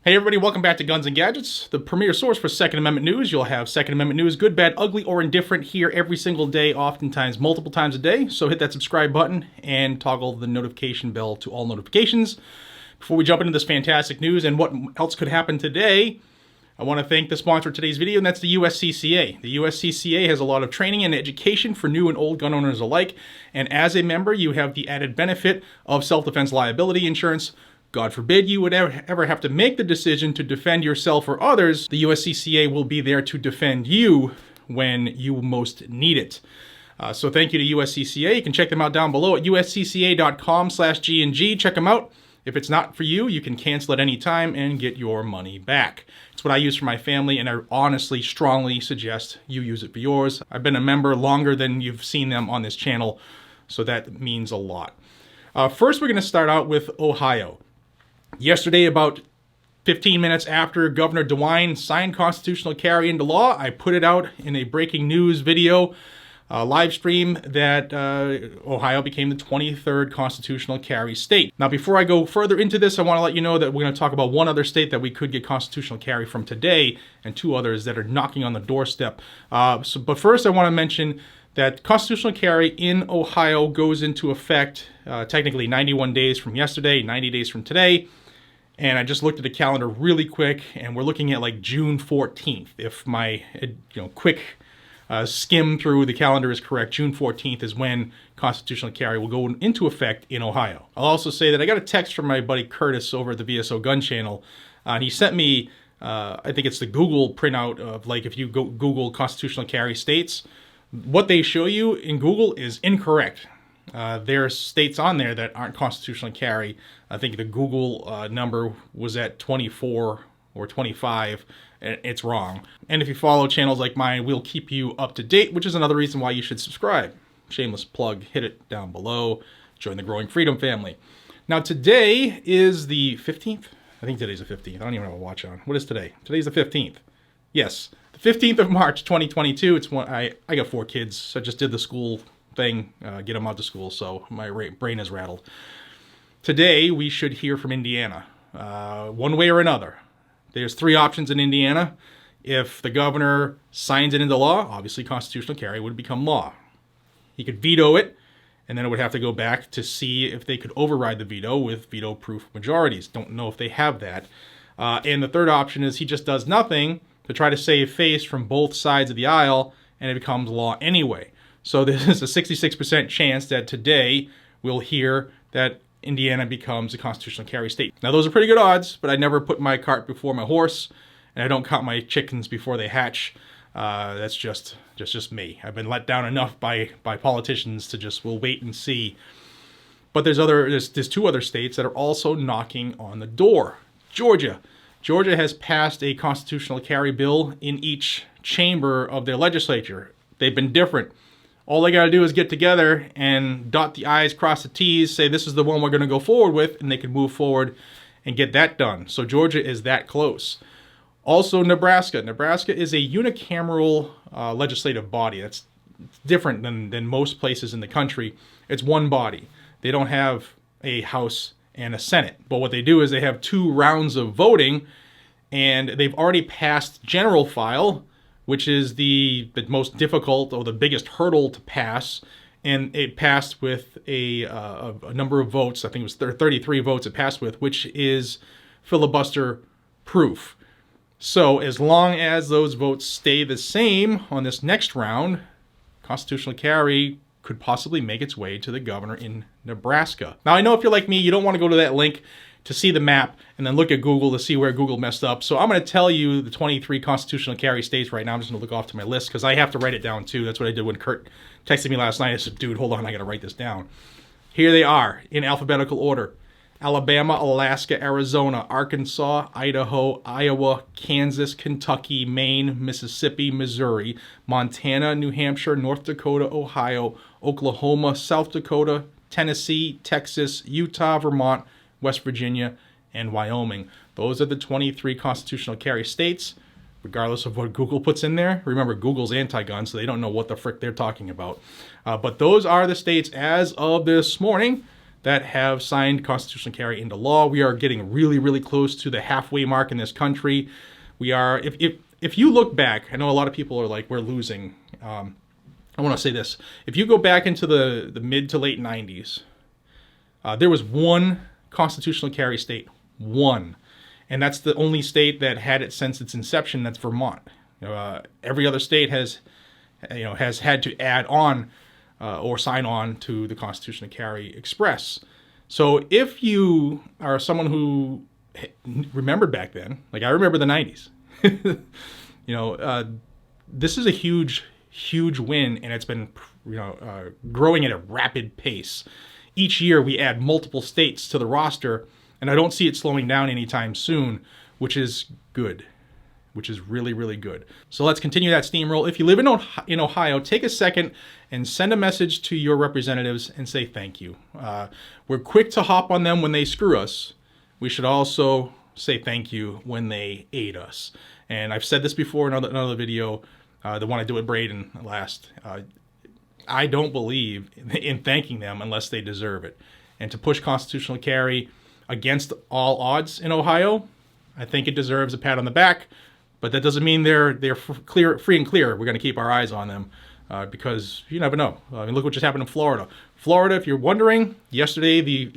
Hey everybody, welcome back to Guns and Gadgets, the premier source for Second Amendment news. You'll have Second Amendment news, good, bad, ugly, or indifferent here every single day, oftentimes multiple times a day. So hit that subscribe button and toggle the notification bell to all notifications. Before we jump into this fantastic news and what else could happen today, I want to thank the sponsor of today's video, and that's the USCCA. The USCCA has a lot of training and education for new and old gun owners alike, and as a member, you have the added benefit of self-defense liability insurance. God forbid you would ever have to make the decision to defend yourself or others, the USCCA will be there to defend you when you most need it. So thank you to USCCA. You can check them out down below at uscca.com/GNG. Check them out. If it's not for you, you can cancel at any time and get your money back. It's what I use for my family, and I honestly, strongly suggest you use it for yours. I've been a member longer than you've seen them on this channel, so that means a lot. First, we're going to start out with Ohio. Yesterday, about 15 minutes after Governor DeWine signed constitutional carry into law, I put it out in a breaking news video live stream that Ohio became the 23rd constitutional carry state. Now, before I go further into this, I want to let you know that we're going to talk about one other state that we could get constitutional carry from today, and two others that are knocking on the doorstep. But first, I want to mention that constitutional carry in Ohio goes into effect technically 91 days from yesterday, 90 days from today. And I just looked at the calendar really quick, and we're looking at like June 14th. If my quick skim through the calendar is correct, June 14th is when constitutional carry will go into effect in Ohio. I'll also say that I got a text from my buddy Curtis over at the VSO Gun Channel, and he sent me, I think it's the Google printout of, like, if you go Google constitutional carry states, what they show you in Google is incorrect. There are states on there that aren't constitutional carry. I think the Google number was at 24 or 25. It's wrong. And if you follow channels like mine, we'll keep you up to date, which is another reason why you should subscribe. Shameless plug, hit it down below. Join the growing freedom family. Now, today is the 15th. I think today's the 15th. I don't even have a watch on. What is today? Today's the 15th. Yes, the 15th of March, 2022. It's one. I got 4 kids, so I just did the school thing, get them out to school, so my brain is rattled. Today, we should hear from Indiana, one way or another. There's 3 options in Indiana. If the governor signs it into law, obviously constitutional carry would become law. He could veto it, and then it would have to go back to see if they could override the veto with veto-proof majorities. Don't know if they have that. And the third option is he just does nothing to try to save face from both sides of the aisle, and it becomes law anyway. So there's a 66% chance that today we'll hear that Indiana becomes a constitutional carry state. Now, those are pretty good odds, but I never put my cart before my horse, and I don't count my chickens before they hatch. That's just me. I've been let down enough by politicians to just, we'll wait and see. But there's 2 other states that are also knocking on the door. Georgia has passed a constitutional carry bill in each chamber of their legislature. They've been different. All they got to do is get together and dot the I's, cross the T's, say this is the one we're going to go forward with, and they can move forward and get that done. So Georgia is that close. Also, Nebraska. Nebraska is a unicameral legislative body. That's different than most places in the country. It's one body. They don't have a House and a Senate. But what they do is they have 2 rounds of voting, and they've already passed general file, which is the most difficult or the biggest hurdle to pass, and it passed with a number of votes. I think it was 33 votes it passed with, which is filibuster proof. So as long as those votes stay the same on this next round, constitutional carry could possibly make its way to the governor in Nebraska. Now, I know if you're like me, you don't want to go to that link to see the map and then look at Google to see where Google messed up. So I'm going to tell you the 23 constitutional carry states right now. I'm just going to look off to my list because I have to write it down too. That's what I did when Kurt texted me last night. I said, dude, hold on, I got to write this down. Here they are in alphabetical order: Alabama, Alaska, Arizona, Arkansas, Idaho, Iowa, Kansas, Kentucky, Maine, Mississippi, Missouri, Montana, New Hampshire, North Dakota, Ohio, Oklahoma, South Dakota, Tennessee, Texas, Utah, Vermont, West Virginia, and Wyoming. Those are the 23 constitutional carry states, regardless of what Google puts in there. Remember, Google's anti-gun, so they don't know what the frick they're talking about. But those are the states as of this morning that have signed constitutional carry into law. We are getting really, really close to the halfway mark in this country. We are, if you look back, I know a lot of people are like, we're losing. I want to say this. If you go back into the mid to late 90s, there was one constitutional carry state, one. And that's the only state that had it since its inception. That's Vermont. Every other state has had to add on or sign on to the constitutional carry express. So if you are someone who remembered back then, like I remember the 90s, this is a huge, huge win, and it's been growing at a rapid pace. Each year we add multiple states to the roster, and I don't see it slowing down anytime soon, which is good, which is really, really good. So let's continue that steamroll. If you live in Ohio, take a second and send a message to your representatives and say thank you. We're quick to hop on them when they screw us. We should also say thank you when they aid us. And I've said this before in another video, the one I did with Braden last. I don't believe in thanking them unless they deserve it. And to push constitutional carry against all odds in Ohio, I think it deserves a pat on the back. But that doesn't mean they're free and clear. We're going to keep our eyes on them because you never know. I mean, look what just happened in Florida. Florida, if you're wondering, yesterday the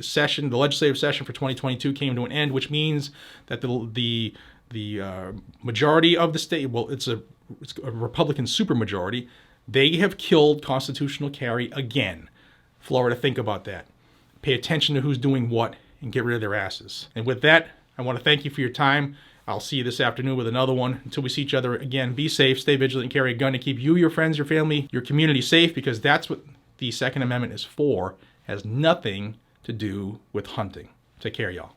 legislative session for 2022 came to an end, which means that the majority of the state, well, it's a Republican supermajority, they have killed constitutional carry again. Florida, think about that. Pay attention to who's doing what and get rid of their asses. And with that, I want to thank you for your time. I'll see you this afternoon with another one. Until we see each other again, be safe, stay vigilant, and carry a gun to keep you, your friends, your family, your community safe, because that's what the Second Amendment is for. It has nothing to do with hunting. Take care, y'all.